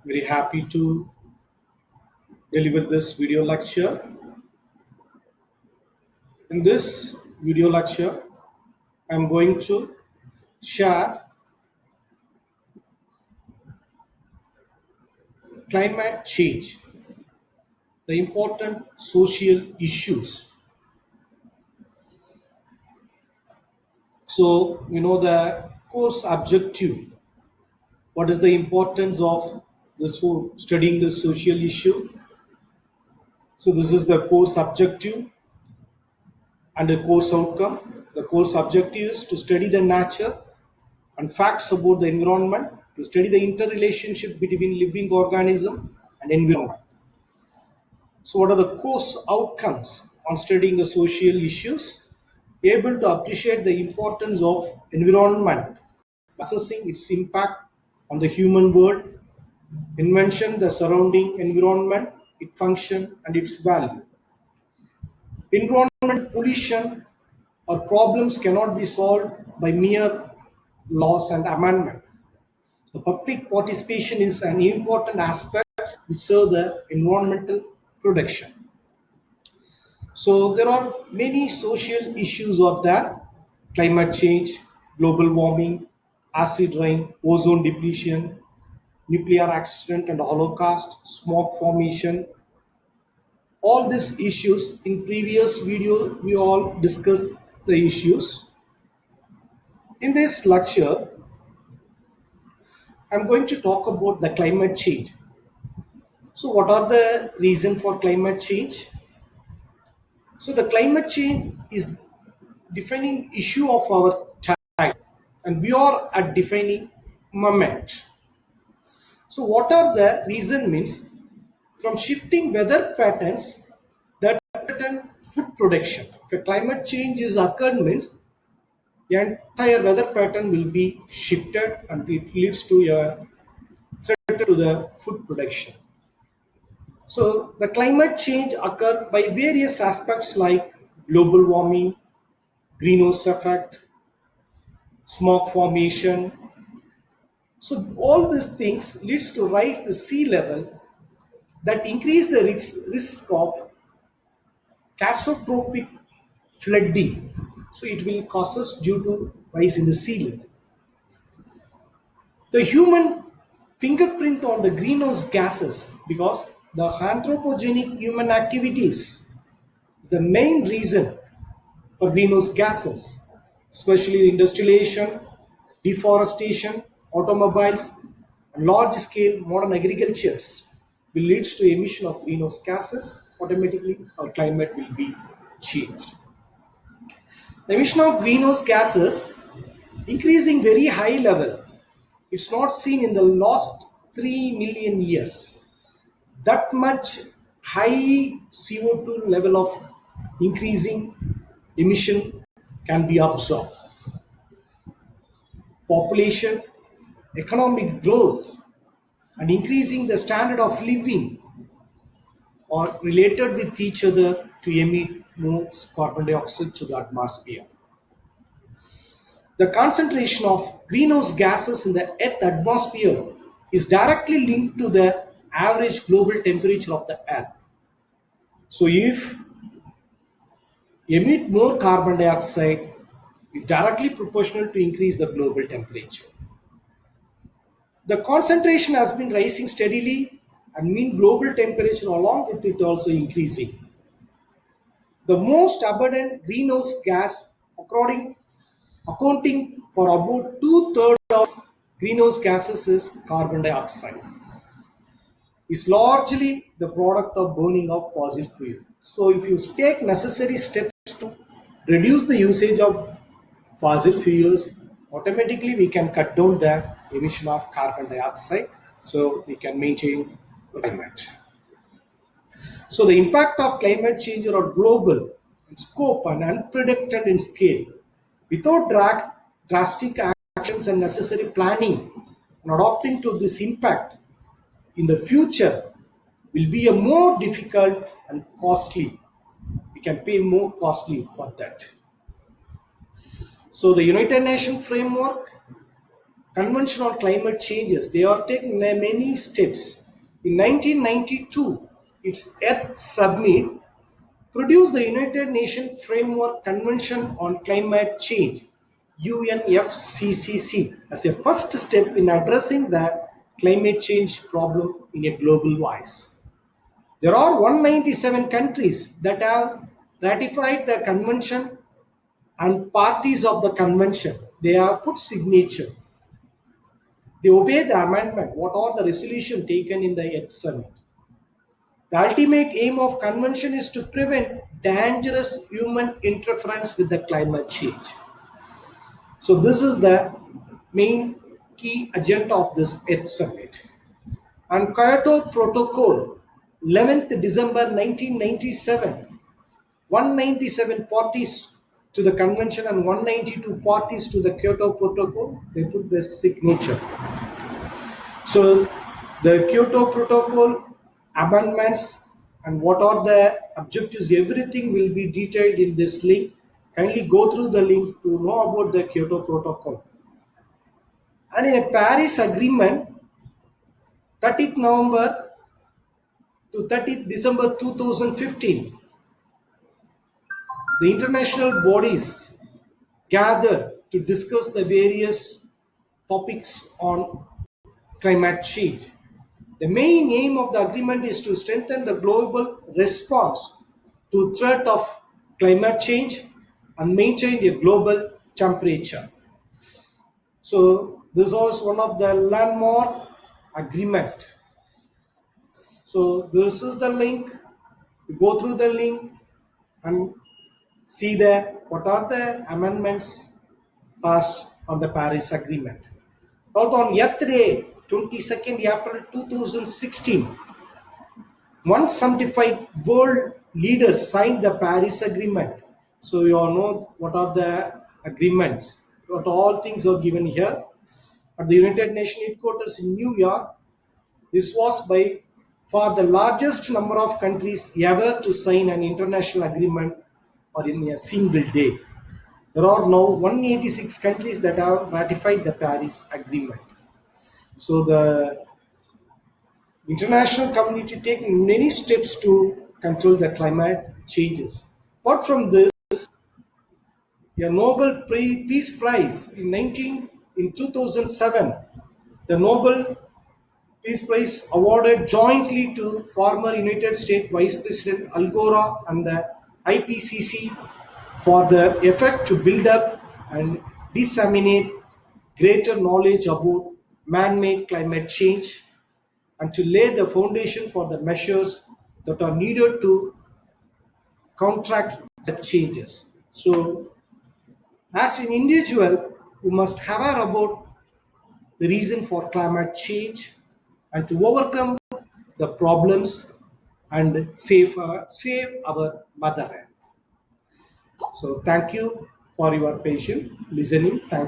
Very happy to deliver this video lecture. In this video lecture, I'm going to share climate change, the important social issues. So, the course objective. What is the importance of studying the social issue? So, this is the course objective and the course outcome. The course objective is to study the nature and facts about the environment, to study the interrelationship between living organism and environment. So what are the course outcomes on studying the social issues? Able to appreciate the importance of environment, assessing its impact on the human world, invention the surrounding environment, its function and its value. Environment pollution or problems cannot be solved by mere laws and amendment. The public participation is an important aspect which serve the environmental protection. So there are many social issues of that: climate change, global warming, acid rain, ozone depletion, nuclear accident and holocaust, smoke formation. All these issues in previous video we all discussed the issues. In this lecture, I'm going to talk about the climate change. So what are the reasons for climate change? So the climate change is defining issue of our time, and we are at defining moment. So what are the reason means? From shifting weather patterns that threaten food production. If a climate change is occurred means the entire weather pattern will be shifted and it leads to a threat to the food production. So the climate change occur by various aspects like global warming, greenhouse effect, smoke formation. So all these things leads to rise the sea level that increase the risk of catastrophic flooding. So it will cause us due to rise in the sea level. The human fingerprint on the greenhouse gases, because the anthropogenic human activities is the main reason for greenhouse gases, especially industrialization, deforestation, automobiles, and large-scale modern agriculture will lead to emission of greenhouse gases. Automatically, our climate will be changed. The emission of greenhouse gases increasing very high level. It's not seen in the last 3 million years. That much high CO2 level of increasing emission can be observed. Population, economic growth, and increasing the standard of living are related with each other to emit more carbon dioxide to the atmosphere. The concentration of greenhouse gases in the Earth atmosphere is directly linked to the average global temperature of the Earth. So if emit more carbon dioxide, is directly proportional to increase the global temperature. The concentration has been rising steadily and mean global temperature along with it also increasing. The most abundant greenhouse gas accounting for about two-thirds of greenhouse gases is carbon dioxide. Is largely the product of burning of fossil fuel. So if you take necessary steps to reduce the usage of fossil fuels, automatically we can cut down the emission of carbon dioxide, so we can maintain climate. So the impact of climate change are global in scope and unpredicted in scale. Without drastic actions and necessary planning and adapting to this impact, in the future will be a more difficult and costly. We can pay more costly for that. So the United Nations framework Convention on Climate Changes. They are taking many steps. In 1992, its Earth Summit produced the United Nations Framework Convention on Climate Change (UNFCCC) as a first step in addressing the climate change problem in a global wise. There are 197 countries that have ratified the convention and parties of the convention. They have put signature. They obey the amendment. What are the resolution taken in the Earth Summit? The ultimate aim of convention is to prevent dangerous human interference with the climate change. So this is the main key agenda of this Earth Summit. And Kyoto Protocol, 11th December 1997, 197 parties to the convention and 192 parties to the Kyoto Protocol, they put their signature. So the Kyoto Protocol amendments and what are the objectives, everything will be detailed in this link. Kindly go through the link to know about the Kyoto Protocol. And in a Paris Agreement, 30th November to 30th December 2015, the international bodies gather to discuss the various topics on climate change. The main aim of the agreement is to strengthen the global response to threat of climate change and maintain a global temperature. So this was one of the landmark agreement. So this is the link. You go through the link and see there what are the amendments passed on the Paris Agreement. Also on Earth Day, 22nd April 2016, 175 world leaders signed the Paris Agreement. So you all know what are the agreements. What all things are given here. At the United Nations headquarters in New York, this was by far the largest number of countries ever to sign an international agreement or in a single day. There are now 186 countries that have ratified the Paris Agreement. So the international community taking many steps to control the climate changes. Apart from this, a Nobel Peace Prize in 2007, the Nobel Peace Prize awarded jointly to former United States Vice President Al Gore and the IPCC for their effort to build up and disseminate greater knowledge about man-made climate change and to lay the foundation for the measures that are needed to counteract the changes. So, as an individual, we must aware about the reason for climate change and to overcome the problems and save our Mother Earth. So, thank you for your patient listening. Thank you.